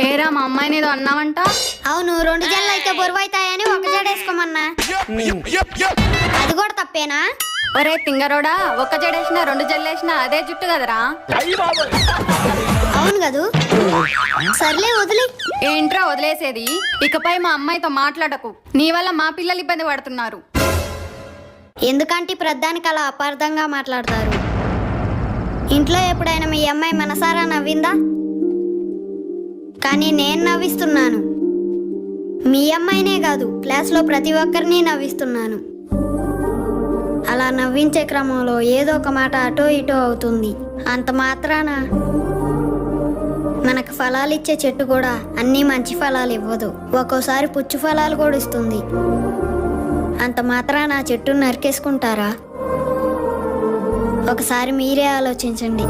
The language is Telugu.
ఏరా మా అమ్మాయిని ఏదో అన్నావంట? అవును, 2 జడలు అయితే బరువైతాయని ఒక జడ వేసుకోమన్నా. అది కూడా తప్పేనా? ఒరే తింగరోడా, ఒక్క జడేసినా 2 జడలేసినా అదే జుట్టు కదరా. అవును కదూ. సర్లే వదిలి. ఏంట్రా వదిలేసేది? ఇకపై మా అమ్మాయితో మాట్లాడకు. నీ వల్ల మా పిల్లలు ఇబ్బంది పడుతున్నారు. ఎందుకంటే ప్రధానికి అలా అపార్థంగా మాట్లాడతారు? ఇంట్లో ఎప్పుడైనా మీ అమ్మాయి మనసారా నవ్విందా? కానీ నేను నవ్విస్తున్నాను. మీ అమ్మాయినే కాదు, క్లాస్లో ప్రతి ఒక్కరిని నవ్విస్తున్నాను. అలా నవ్వించే క్రమంలో ఏదో ఒక మాట అటో ఇటో అవుతుంది. అంత మాత్రాన మనకు ఫలాలు ఇచ్చే చెట్టు కూడా అన్నీ మంచి ఫలాలు ఇవ్వదు. ఒక్కోసారి పుచ్చు ఫలాలు కూడా ఇస్తుంది. అంత మాత్రాన ఆ చెట్టును నరికేసుకుంటారా? ఒకసారి మీరే ఆలోచించండి.